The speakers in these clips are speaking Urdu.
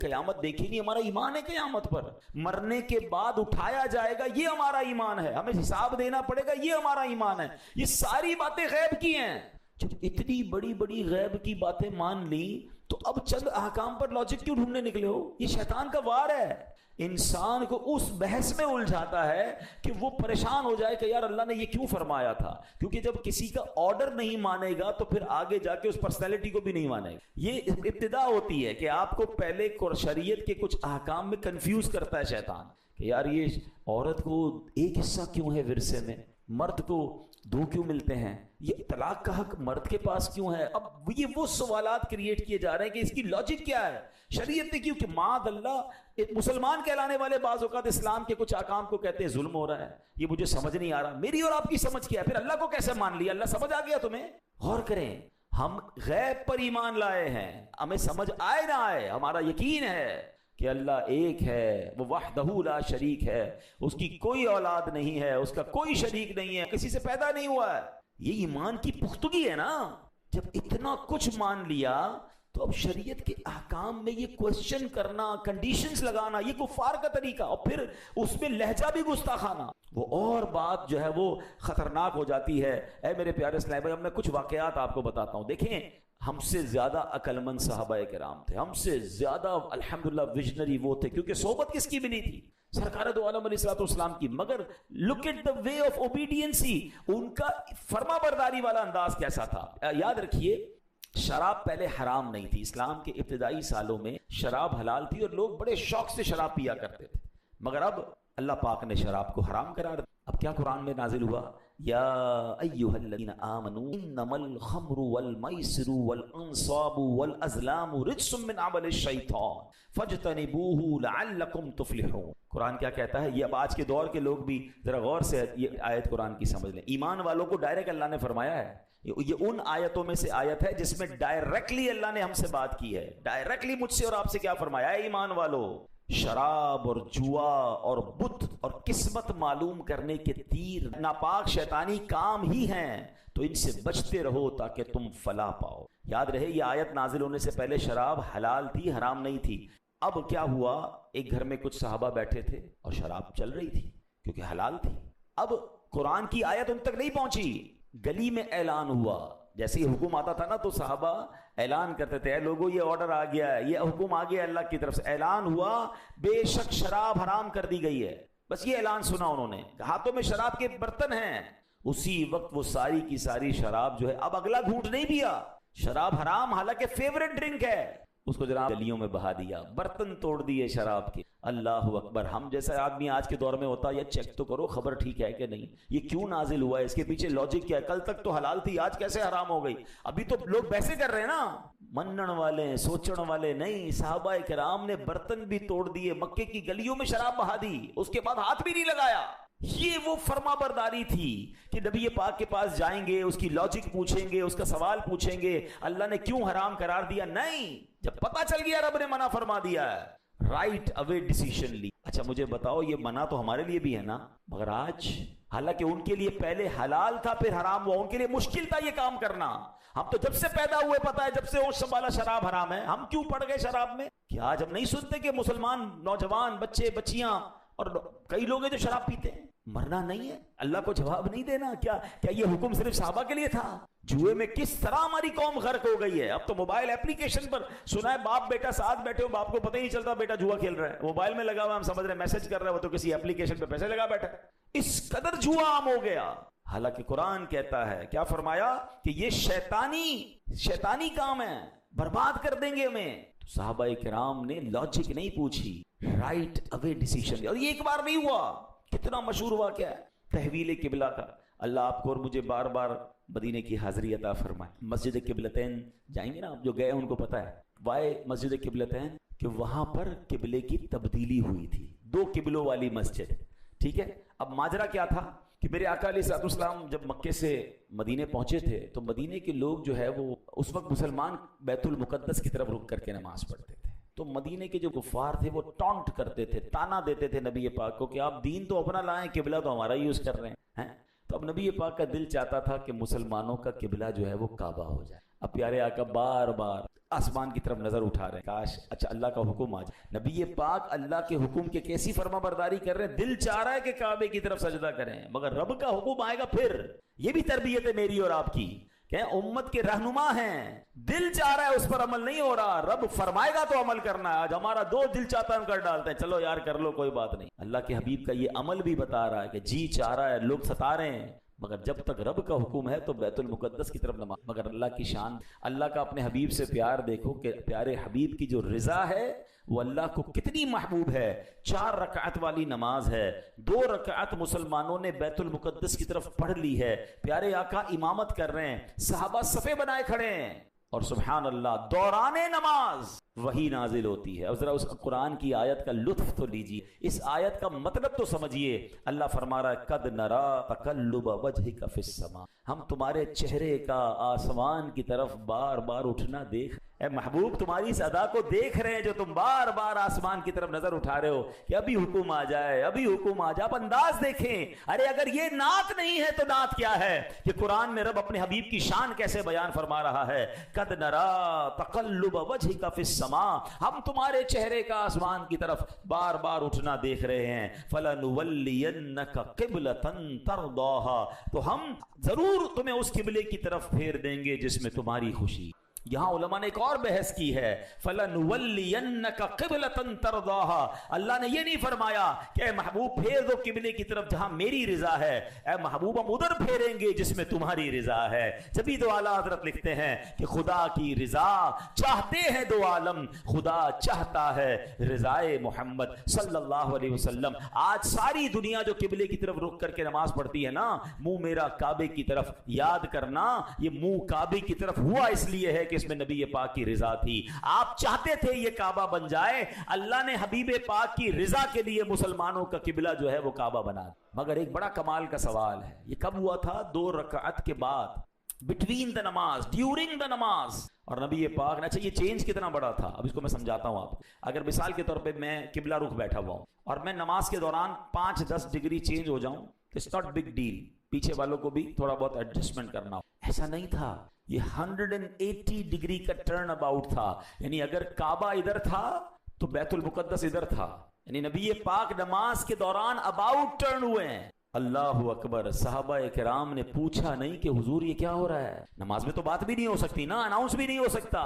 قیامت دیکھی نہیں، ہمارا ایمان ہے قیامت پر، مرنے کے بعد اٹھایا جائے گا یہ ہمارا ایمان ہے، ہمیں حساب دینا پڑے گا یہ ہمارا ایمان ہے. یہ ساری باتیں غیب کی ہیں. جب اتنی بڑی بڑی غیب کی باتیں مان لی تو اب چند احکام پر لاجک کیوں ڈھونڈنے نکلے ہو؟ یہ شیطان کا وار ہے، انسان کو اس بحث میں الجھاتا ہے کہ وہ پریشان ہو جائے کہ یار اللہ نے یہ کیوں فرمایا تھا. کیونکہ جب کسی کا آرڈر نہیں مانے گا تو پھر آگے جا کے اس پرسنالٹی کو بھی نہیں مانے گا. یہ ابتدا ہوتی ہے کہ آپ کو پہلے شریعت کے کچھ احکام میں کنفیوز کرتا ہے شیطان کہ یار یہ عورت کو ایک حصہ کیوں ہے ورثے میں، مرد کو 2 کیوں ملتے ہیں، یہ طلاق کا حق مرد کے پاس کیوں ہے. اب یہ وہ سوالات کریٹ کیے جا رہے ہیں کہ اس کی لاجک کیا ہے. شریعت نے کیوں کہ معاذ اللہ مسلمان کہلانے والے بعض اوقات اسلام کے کچھ احکام کو کہتے ہیں ظلم ہو رہا ہے، یہ مجھے سمجھ نہیں آ رہا. میری اور آپ کی سمجھ کیا ہے؟ پھر اللہ کو کیسے مان لیا؟ اللہ سمجھ آ گیا تمہیں؟ غور کریں، ہم غیب پر ایمان لائے ہیں، ہمیں سمجھ آئے نہ آئے ہمارا یقین ہے کہ اللہ ایک ہے، وہ وحدہ لا شریک ہے، اس کی کوئی اولاد نہیں ہے، اس کا کوئی شریک نہیں ہے، کسی سے پیدا نہیں ہوا ہے. یہ ایمان کی پختگی ہے نا. جب اتنا کچھ مان لیا تو اب شریعت کے احکام میں یہ کوشچن کرنا، کنڈیشنز لگانا، یہ کفار کا طریقہ، اور پھر اس میں لہجہ بھی گستاخانہ، وہ اور بات جو ہے وہ خطرناک ہو جاتی ہے. اے میرے پیارے اسلام بھائی، اب میں کچھ واقعات آپ کو بتاتا ہوں. دیکھیں، ہم سے زیادہ عقل مند صحابہ کرام تھے، ہم سے زیادہ الحمدللہ ویژنری وہ تھے، کیونکہ صحبت کس کی ملی تھی؟ سرکار دو عالم علیہ الصلوۃ والسلام کی. مگر look at the way of اوبیڈینسی، ان کا فرما برداری والا انداز کیسا تھا. یاد رکھیے، شراب پہلے حرام نہیں تھی. اسلام کے ابتدائی سالوں میں شراب حلال تھی اور لوگ بڑے شوق سے شراب پیا کرتے تھے. مگر اب اللہ پاک نے شراب کو حرام قرار دیا. اب کیا قرآن میں نازل ہوا؟ یا ایھا الذین آمنوا انما الخمر والمیسر والانصاب والازلام رجس من عمل الشیطان فاجتنبوہ لعلکم تفلحون. قرآن کیا کہتا ہے؟ یہ اب آج کے دور کے لوگ بھی ذرا غور سے یہ آیت قرآن کی سمجھ لیں. ایمان والوں کو ڈائریکٹ اللہ نے فرمایا ہے. یہ ان آیتوں میں سے آیت ہے جس میں ڈائریکٹلی اللہ نے ہم سے بات کی ہے. ڈائریکٹلی مجھ سے اور آپ سے کیا فرمایا ہے؟ ایمان والو، شراب اور جوا اور بت اور قسمت معلوم کرنے کے تیر ناپاک شیطانی کام ہی ہیں، تو ان سے بچتے رہو تاکہ تم فلاح پاؤ. یاد رہے، یہ آیت نازل ہونے سے پہلے شراب حلال تھی، حرام نہیں تھی. اب کیا ہوا؟ ایک گھر میں کچھ صحابہ بیٹھے تھے اور شراب چل رہی تھی کیونکہ حلال تھی. اب قرآن کی آیت ان تک نہیں پہنچی، گلی میں اعلان ہوا. جیسے ہی حکم آتا تھا نا تو صحابہ اعلان کرتے تھے، اے لوگوں یہ آرڈر آ گیا ہے، یہ حکم آ گیا اللہ کی طرف سے. اعلان ہوا بے شک شراب حرام کر دی گئی ہے. بس یہ اعلان سنا انہوں نے، ہاتھوں میں شراب کے برتن ہیں. اسی وقت وہ ساری کی ساری شراب جو ہے، اب اگلا گھونٹ نہیں پیا. شراب حرام، حالانکہ فیورٹ ڈرنک ہے، اس کو جناب گلیوں میں بہا دیا، برتن توڑ دیے شراب کے. اللہ اکبر. ہم جیسا آدمی آج کے دور میں ہوتا ہے، یہ چیک تو کرو خبر ٹھیک ہے کہ نہیں، یہ کیوں نازل ہوا ہے، اس کے پیچھے لاجک کیا ہے، کل تک تو حلال تھی آج کیسے حرام ہو گئی. ابھی تو لوگ ویسے کر رہے ہیں نا، منن والے سوچن والے نہیں. صحابہ کرام نے برتن بھی توڑ دیے، مکے کی گلیوں میں شراب بہا دی، اس کے بعد ہاتھ بھی نہیں لگایا. یہ وہ فرما برداری تھی کہ نبی پاک کے پاس جائیں گے، اس کی لاجک پوچھیں گے، اس کا سوال پوچھیں گے، اللہ نے کیوں حرام قرار دیا. نہیں، جب پتہ چل گیا رب نے منع فرما دیا ہے، رائٹ اوے ڈیسیشن لی. اچھا مجھے بتاؤ، یہ منع تو ہمارے لیے بھی ہے نا، مگر آج حالانکہ ان کے لیے پہلے حلال تھا پھر حرام ہوا، ان کے لیے مشکل تھا یہ کام کرنا. ہم تو جب سے پیدا ہوئے پتا ہے، جب سے ہوش سنبھالا شراب حرام ہے، ہم کیوں پڑ گئے شراب میں؟ کیا آج ہم نہیں سنتے کہ مسلمان نوجوان بچے بچیاں اور کئی لوگ ہیں جو شراب پیتے ہیں؟ مرنا نہیں ہے، اللہ کو جواب نہیں دینا. کیا یہ حکم صرف صحابہ کے لیے تھا؟ جوئے میں کس طرح ہماری قوم غرق ہو گئی ہے. اب تو موبائل اپلیکیشن پر سنا ہے، باپ بیٹا ساتھ بیٹھے ہو، باپ کو پتہ ہی نہیں چلتا بیٹا جوا کھیل رہا ہے، موبائل میں لگا ہوا، ہم سمجھ رہے ہیں میسج کر رہا ہے، وہ تو کسی اپلیکیشن پہ پیسے لگا بیٹھا. اس قدر جوا عام ہو گیا. حالانکہ قرآن کہتا ہے، کیا فرمایا کہ یہ شیطانی کام ہے، برباد کر دیں گے ہمیں. تو صحابہ کرام نے لاجک نہیں پوچھی، رائٹ اوے ڈیسیشن. اور یہ ایک بار نہیں ہوا، کتنا مشہور ہوا کیا ہے تحویل قبلہ کا. اللہ آپ کو اور مجھے بار بار مدینے کی حاضری عطا فرمائے. مسجد قبلتین جائیں گے نا، آپ جو گئے ان کو پتہ ہے وائے مسجد قبلتین، کہ وہاں پر قبلے کی تبدیلی ہوئی تھی، 2 قبلوں والی مسجد. ٹھیک ہے، اب ماجرا کیا تھا کہ میرے آقا علیہ الصلوۃ والسلام جب مکے سے مدینے پہنچے تھے تو مدینے کے لوگ جو ہے وہ اس وقت مسلمان بیت المقدس کی طرف رک کر کے نماز پڑھتے تھے. تو مدینے کے جو کفار تھے وہ ٹونٹ کرتے تھے، تانا دیتے تھے نبی پاک کو کہ آپ دین تو اپنا لائیں، قبلہ تو ہمارا یوز کر رہے ہیں. تو اب نبی پاک کا دل چاہتا تھا کہ مسلمانوں کا قبلہ جو ہے وہ کعبہ ہو جائے. اب پیارے آقا بار بار آسمان کی طرف نظر اٹھا رہے ہیں، کاش اچھا اللہ کا حکم آ جائے۔ نبی پاک اللہ کے حکم کے کیسی فرما برداری کر رہے ہیں، دل چاہ رہا ہے کہ کعبے کی طرف سجدہ کریں، مگر رب کا حکم آئے گا پھر۔ یہ بھی تربیت ہے میری اور آپ کی کہ امت کے رہنما ہیں، دل چاہ رہا ہے اس پر عمل نہیں ہو رہا، رب فرمائے گا تو عمل کرنا ہے۔ آج ہمارا دو دل چاہتا ہے ہم کر ڈالتے ہیں، چلو یار کر لو کوئی بات نہیں۔ اللہ کے حبیب کا یہ عمل بھی بتا رہا ہے کہ جی چاہ رہا ہے، لوگ ستا رہے ہیں، مگر جب تک رب کا حکم ہے تو بیت المقدس کی طرف نماز۔ مگر اللہ کی شان، اللہ کا اپنے حبیب سے پیار دیکھو کہ پیارے حبیب کی جو رضا ہے وہ اللہ کو کتنی محبوب ہے۔ 4 رکعت والی نماز ہے، 2 رکعت مسلمانوں نے بیت المقدس کی طرف پڑھ لی ہے، پیارے آقا امامت کر رہے ہیں، صحابہ صفے بنائے کھڑے ہیں، اور سبحان اللہ دوران نماز وہی نازل ہوتی ہے۔ اور ذرا اس قرآن کی آیت کا لطف تو لیجیے، اس آیت کا مطلب تو سمجھیے۔ اللہ فرما رہا ہے قد نرا تقلب وجہک فی السماء، ہم تمہارے چہرے کا آسمان کی طرف بار بار اٹھنا دیکھ، اے محبوب تمہاری اس ادا کو دیکھ رہے ہیں جو تم بار بار آسمان کی طرف نظر اٹھا رہے ہو کہ ابھی حکم آ جائے، ابھی حکم آ جائے۔ آپ انداز دیکھیں، ارے اگر یہ نعت نہیں ہے تو نعت کیا ہے کہ قرآن میں رب اپنے حبیب کی شان کیسے بیان فرما رہا ہے۔ قد نرا تقلب وجہک فی السماء، ہم تمہارے چہرے کا آسمان کی طرف بار بار اٹھنا دیکھ رہے ہیں۔ فلنولینک قبلۃ ترضاها، تو ہم ضرور تمہیں اس قبلے کی طرف پھیر دیں گے جس میں تمہاری خوشی۔ یہاں علماء نے ایک اور بحث کی ہے، فَلَنُوَلِّيَنَّكَ قِبْلَةً تَرْضَاهَا، اللہ نے یہ نہیں فرمایا کہ اے محبوب پھیر دو قبلے کی طرف جہاں میری رضا ہے، اے محبوب ہم ادھر پھیریں گے جس میں تمہاری رضا ہے۔ جبھی تو اعلیٰ حضرت لکھتے ہیں کہ خدا کی رضا چاہتے ہیں دو عالم، خدا چاہتا ہے رضائے محمد صلی اللہ علیہ وسلم۔ آج ساری دنیا جو قبلے کی طرف رخ کر کے نماز پڑھتی ہے نا، منہ میرا کعبے کی طرف، یاد کرنا یہ منہ کعبے کی طرف ہوا اس لیے ہے کہ اس میں نبی پاک کی رضا تھی۔ آپ چاہتے تھے یہ کعبہ بن جائے، اللہ نے حبیب پاک کی رضا کے لیے مسلمانوں کا قبلہ جو ہے وہ کعبہ بنا دیا۔ مگر ایک بڑا کمال کا سوال ہے، یہ کب ہوا تھا؟ 2 رکعت کے بعد، بٹوین دا نماز، ڈیورنگ دا نماز۔ اور نبی پاک نے، اچھا یہ چینج کتنا بڑا تھا اب اس کو میں سمجھاتا ہوں آپ کو۔ اگر مثال کے طور پہ میں قبلہ رخ بیٹھا ہوا ہوں اور میں نماز کے دوران 5-10 ڈگری چینج ہو جاؤں، اٹس ناٹ بگ ڈیل، پیچھے والوں کو بھی تھوڑا بہت ایڈجسٹمنٹ کرنا ہو۔ ایسا نہیں تھا، یہ 180 ڈگری کا ٹرن اباؤٹ تھا، یعنی اگر کعبہ ادھر تھا تو بیت المقدس ادھر تھا، یعنی نبی پاک نماز کے دوران اباؤٹ ٹرن ہوئے ہیں۔ اللہ اکبر، صحابہ کرام نے پوچھا نہیں کہ حضور یہ کیا ہو رہا ہے؟ نماز میں تو بات بھی نہیں ہو سکتی نا، اناؤنس بھی نہیں ہو سکتا۔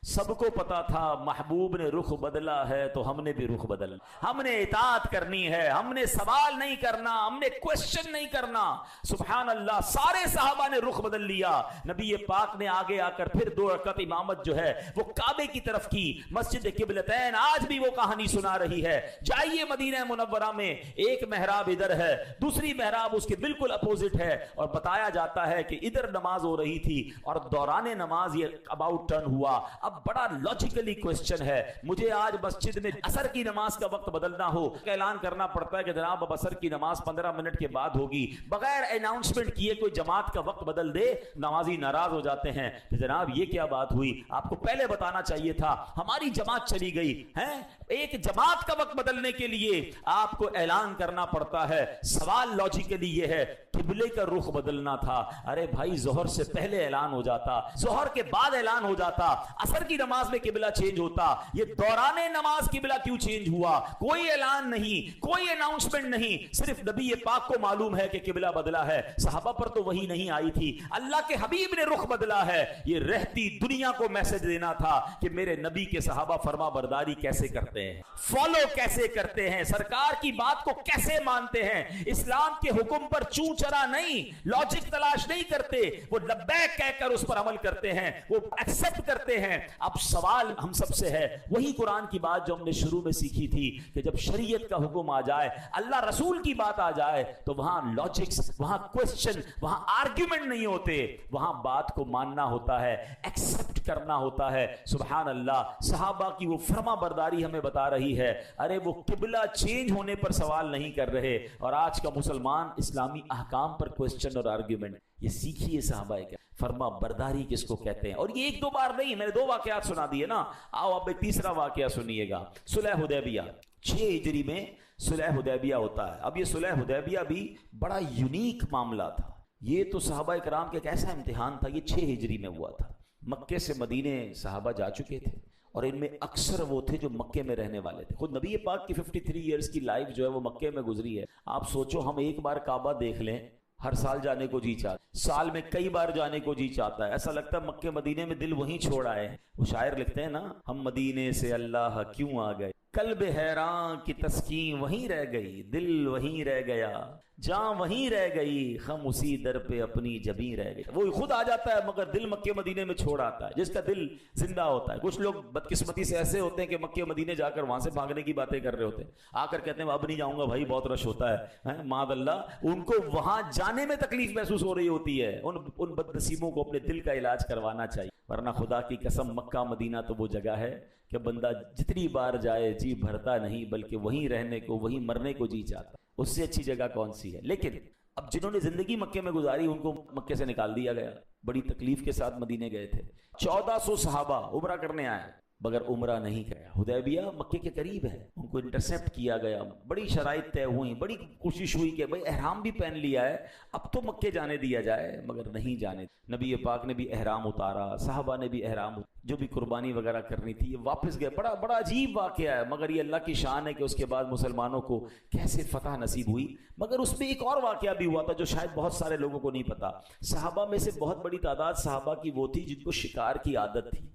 سب کو پتا تھا محبوب نے رخ بدلا ہے تو ہم نے بھی رخ بدلنا، ہم نے اطاعت کرنی ہے، ہم نے سوال نہیں کرنا، ہم نے کوشچن نہیں کرنا۔ سبحان اللہ، سارے صحابہ نے رخ بدل لیا۔ نبی پاک نے آگے آ کر پھر 2 رکعت امامت جو ہے وہ کعبے کی طرف کی، مسجد قبلتین آج بھی وہ کہانی سنا رہی ہے۔ جائیے مدینہ منورہ میں، ایک محراب ادھر ہے، دوسری محراب اس کے بالکل اپوزٹ ہے، اور بتایا جاتا ہے کہ ادھر نماز ہو رہی تھی اور دوران نماز یہ اباؤٹ ٹرن ہوا۔ اب بڑا لاجیکلی کوسچن ہے، مجھے آج مسجد میں عصر کی نماز کا وقت بدلنا ہو، اعلان کرنا پڑتا ہے کہ جناب اب عصر کی نماز 15 منٹ کے بعد ہوگی، بغیر اناؤنسمنٹ کیے کوئی جماعت کا وقت بدل دے، نمازی ناراض ہو جاتے ہیں کہ جناب یہ کیا بات ہوئی، آپ کو پہلے بتانا چاہیے تھا، ہماری جماعت چلی گئی ہے۔ ایک جماعت کا وقت بدلنے کے لیے آپ کو اعلان کرنا پڑتا ہے۔ سوال لاجیکلی یہ ہے، قبلے کا رخ بدلنا تھا، ارے بھائی ظہر سے پہلے اعلان ہو جاتا، ظہر کے بعد اعلان ہو جاتا، عصر کی نماز میں قبلہ چینج ہوتا، یہ دوران نماز قبلہ کیوں چینج ہوا؟ کوئی اعلان نہیں، کوئی اناؤنسمنٹ نہیں، صرف نبی پاک کو معلوم ہے کہ قبلہ بدلا ہے، صحابہ پر تو وہی نہیں آئی تھی، اللہ کے حبیب نے رخ بدلا ہے، یہ رہتی دنیا کو میسج دینا تھا کہ میرے نبی کے صحابہ فرما برداری کیسے کرتے ہیں، فالو کیسے کرتے ہیں، سرکار کی بات کو کیسے مانتے ہیں، اسلام کے حکم پر چوں چرا نہیں، لاجک تلاش نہیں کرتے، وہ لبیک کہہ کر اس پر عمل کرتے ہیں، وہ ایکسپٹ کرتے ہیں۔ اب سوال ہم سب سے ہے، وہی قرآن کی بات جو ہم نے شروع میں سیکھی تھی کہ جب شریعت کا حکم آ جائے، اللہ رسول کی بات آ جائے تو وہاں لاجکس، وہاں کوسچن، وہاں آرگیومنٹ نہیں ہوتے، وہاں بات کو ماننا ہوتا ہے، ایکسپٹ کرنا ہوتا ہے۔ سبحان اللہ، صحابہ کی وہ فرما برداری ہمیں بتا رہی ہے، ارے وہ قبلہ چینج ہونے پر سوال نہیں کر رہے، اور آج کا مسلمان اسلامی احکام پر کوسچن اور آرگیومنٹ، یہ سیکھیے صحابہ کا فرما برداری کس کو کہتے ہیں۔ اور یہ 1-2 بار نہیں، میں نے 2 واقعات سنا دیے نا، آؤ اب ایک تیسرا واقعہ سنیے گا۔ صلح حدیبیہ، 6 ہجری میں صلح حدیبیہ ہوتا ہے۔ اب یہ صلح حدیبیہ بھی بڑا یونیک معاملہ تھا، یہ تو صحابہ کرام کے ایک ایسا امتحان تھا، یہ 6 ہجری میں ہوا تھا۔ مکے سے مدینے صحابہ جا چکے تھے اور ان میں اکثر وہ تھے جو مکے میں رہنے والے تھے. خود نبی پاک کی 53 ایئرز کی لائف جو ہے وہ مکے میں گزری ہے. آپ سوچو ہم ایک بار کعبہ دیکھ لیں ہر سال جانے کو جی چاہتا ہے, سال میں کئی بار جانے کو جی چاہتا ہے, ایسا لگتا ہے مکے مدینے میں دل وہیں چھوڑ آئے ہیں. وہ شاعر لکھتے ہیں نا, ہم مدینے سے اللہ کیوں آ گئے, قلب حیران کی تسکین وہیں رہ گئی, دل وہیں رہ گیا, جاں وہیں رہ گئی, خم اسی در پہ اپنی جبیں رہ گئی. وہ خود آ جاتا ہے مگر دل مکے مدینے میں چھوڑ آتا ہے, جس کا دل زندہ ہوتا ہے. کچھ لوگ بدقسمتی سے ایسے ہوتے ہیں کہ مکے مدینے جا کر وہاں سے بھاگنے کی باتیں کر رہے ہوتے ہیں, آ کر کہتے ہیں اب نہیں جاؤں گا بھائی بہت رش ہوتا ہے. معاذ اللہ, ان کو وہاں جانے میں تکلیف محسوس ہو رہی ہوتی ہے. ان بد نصیبوں کو اپنے دل کا علاج کروانا چاہیے, ورنہ خدا کی قسم مکہ مدینہ تو وہ جگہ ہے کہ بندہ جتنی بار جائے جی بھرتا نہیں, بلکہ وہیں رہنے کو وہیں مرنے کو جی چاہتا. اس سے اچھی جگہ کون سی ہے؟ لیکن اب جنہوں نے زندگی مکے میں گزاری ان کو مکے سے نکال دیا گیا, بڑی تکلیف کے ساتھ مدینے گئے تھے. 1400 صحابہ عمرہ کرنے آئے مگر عمرہ نہیں کیا. حدیبیہ مکے کے قریب ہے, ان کو انٹرسیپٹ کیا گیا, بڑی شرائط طے ہوئی, بڑی کوشش ہوئی کہ بھئی احرام بھی پہن لیا ہے اب تو مکے جانے دیا جائے, مگر نہیں جانے. نبی پاک نے بھی احرام اتارا, صحابہ نے بھی احرام, جو بھی قربانی وغیرہ کرنی تھی, یہ واپس گئے. بڑا عجیب واقعہ ہے, مگر یہ اللہ کی شان ہے کہ اس کے بعد مسلمانوں کو کیسے فتح نصیب ہوئی. مگر اس میں ایک اور واقعہ بھی ہوا تھا جو شاید بہت سارے لوگوں کو نہیں پتا. صحابہ میں سے بہت بڑی تعداد صحابہ کی وہ تھی جن کو شکار کی عادت تھی.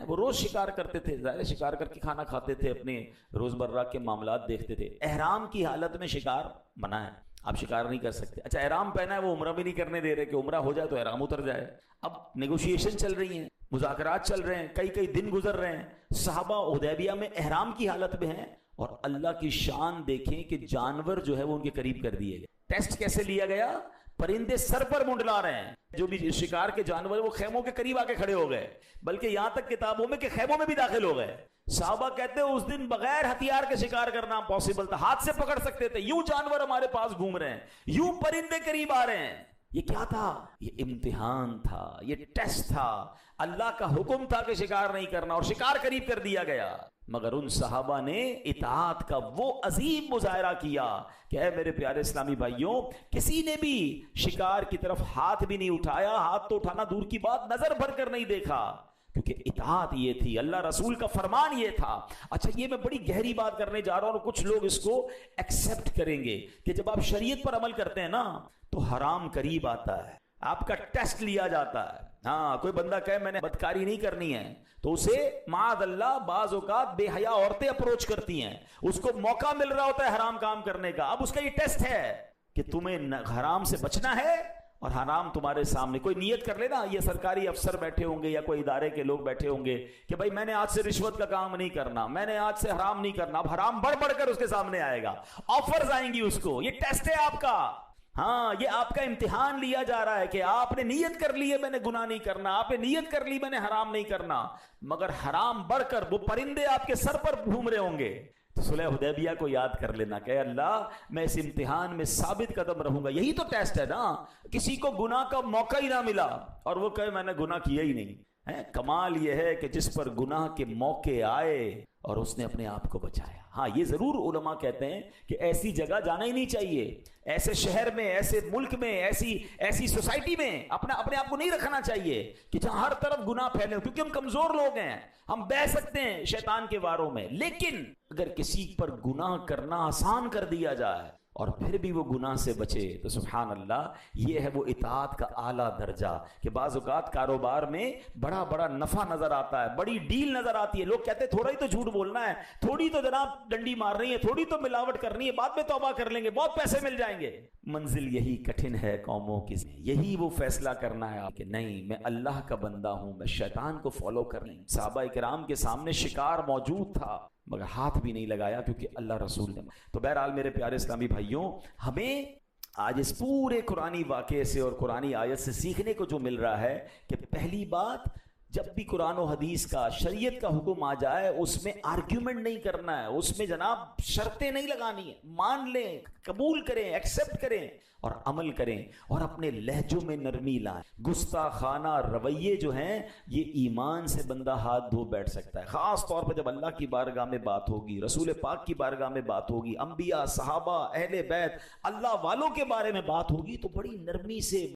وہ روز شکار کرتے تھے, ظاہر شکار کر کے کھانا کھاتے تھے, اپنے روزمرہ کے معاملات دیکھتے تھے. احرام کی حالت میں شکار منع ہے, آپ شکار نہیں کر سکتے. اچھا احرام پہنا ہے, وہ عمرہ بھی نہیں کرنے دے رہے کہ عمرہ ہو جائے تو احرام اتر جائے. اب نیگوشیشن چل رہی ہیں, مذاکرات چل رہے ہیں, کئی دن گزر رہے ہیں. صحابہ حدیبیہ میں احرام کی حالت میں ہیں اور اللہ کی شان دیکھیں کہ جانور جو ہے وہ ان کے قریب کر دیے گئے. ٹیسٹ کیسے لیا گیا؟ پرندے سر پر منڈلا رہے ہیں, جو بھی شکار کے جانور وہ خیموں کے قریب آ کے کھڑے ہو گئے, بلکہ یہاں تک کتابوں میں کہ خیموں میں بھی داخل ہو گئے. صحابہ کہتے ہیں اس دن بغیر ہتھیار کے شکار کرنا پاسبل تھا, ہاتھ سے پکڑ سکتے تھے. یوں جانور ہمارے پاس گھوم رہے ہیں, یوں پرندے قریب آ رہے ہیں. یہ کیا تھا؟ یہ امتحان تھا, یہ ٹیسٹ تھا. اللہ کا حکم تھا کہ شکار نہیں کرنا اور شکار قریب کر دیا گیا. مگر ان صحابہ نے اطاعت کا وہ عظیم مظاہرہ کیا کہ اے میرے پیارے اسلامی بھائیوں, کسی نے بھی شکار کی طرف ہاتھ بھی نہیں اٹھایا, ہاتھ تو اٹھانا دور کی بات, نظر بھر کر نہیں دیکھا, کیونکہ اطاعت یہ تھی, اللہ رسول کا فرمان یہ تھا. اچھا یہ میں بڑی گہری بات کرنے جا رہا ہوں, اور کچھ لوگ اس کو ایکسپٹ کریں گے کہ جب آپ شریعت پر عمل کرتے ہیں نا تو حرام قریب آتا ہے, آپ کا ٹیسٹ لیا جاتا ہے. ہاں کوئی بندہ کہے میں نے بدکاری نہیں کرنی ہے تو اسے معاذ اللہ بعض اوقات بے حیا عورتیں اپروچ کرتی ہیں, اس کو موقع مل رہا ہوتا ہے حرام کام کرنے کا. اب اس کا یہ ٹیسٹ ہے کہ تمہیں حرام سے بچنا ہے اور حرام تمہارے سامنے. کوئی نیت کر لے نا, یہ سرکاری افسر بیٹھے ہوں گے یا کوئی ادارے کے لوگ بیٹھے ہوں گے کہ بھائی میں نے آج سے رشوت کا کام نہیں کرنا, میں نے آج سے حرام نہیں کرنا. اب حرام بڑھ بڑھ کر اس کے سامنے آئے گا, آفرز آئیں گی اس کو. یہ ٹیسٹ ہے آپ کا, ہاں یہ آپ کا امتحان لیا جا رہا ہے کہ آپ نے نیت کر لی ہے میں نے گناہ نہیں کرنا, آپ نے نیت کر لی میں نے حرام نہیں کرنا, مگر حرام بڑھ کر وہ پرندے آپ کے سر پر گھوم رہے ہوں گے. تو صلح حدیبیہ کو یاد کر لینا کہ اللہ میں اس امتحان میں ثابت قدم رہوں گا. یہی تو ٹیسٹ ہے نا. کسی کو گناہ کا موقع ہی نہ ملا اور وہ کہے میں نے گناہ کیا ہی نہیں. کمال یہ ہے کہ جس پر گناہ کے موقع آئے اور اس نے اپنے آپ کو بچایا. ہاں یہ ضرور علماء کہتے ہیں کہ ایسی جگہ جانا ہی نہیں چاہیے, ایسے شہر میں, ایسے ملک میں, ایسی سوسائٹی میں اپنے آپ کو نہیں رکھنا چاہیے کہ جہاں ہر طرف گناہ پھیلے, کیونکہ ہم کمزور لوگ ہیں, ہم بہ سکتے ہیں شیطان کے واروں میں. لیکن اگر کسی پر گناہ کرنا آسان کر دیا جائے اور پھر بھی وہ گناہ سے بچے تو سبحان اللہ, یہ ہے وہ اطاعت کا اعلیٰ درجہ. کہ بعض اوقات کاروبار میں بڑا نفع نظر آتا ہے, بڑی ڈیل نظر آتی ہے, لوگ کہتے ہیں تھوڑا ہی تو جھوٹ بولنا ہے, تھوڑی تو جناب ڈنڈی مارنی ہے, تھوڑی تو ملاوٹ کرنی ہے, بعد میں توبہ کر لیں گے, بہت پیسے مل جائیں گے. منزل یہی کٹھن ہے قوموں کی, یہی وہ فیصلہ کرنا ہے کہ نہیں میں اللہ کا بندہ ہوں, میں شیطان کو فالو کر لیں. صحابہ کرام کے سامنے شکار موجود تھا مگر ہاتھ بھی نہیں لگایا کیونکہ اللہ رسول نے. تو بہرحال میرے پیارے اسلامی بھائیوں, ہمیں آج اس پورے قرآنی واقعے سے اور قرآنی آیت سے سیکھنے کو جو مل رہا ہے کہ پہلی بات, جب بھی قرآن و حدیث کا شریعت کا حکم آ جائے اس میں آرگیومنٹ نہیں کرنا ہے, اس میں جناب شرطیں نہیں لگانی ہیں, مان لیں, قبول کریں, ایکسپٹ کریں اور عمل کریں اور اپنے لہجوں میں نرمی لائیں. گستاخانہ رویے جو ہیں یہ ایمان سے بندہ ہاتھ دھو بیٹھ سکتا ہے, خاص طور پر جب اللہ کی بارگاہ میں بات ہوگی, رسول پاک کی بارگاہ میں بات ہوگی, انبیاء, صحابہ, اہل بیت, اللہ والوں کے بارے میں بات ہوگی تو بڑی نرمی سے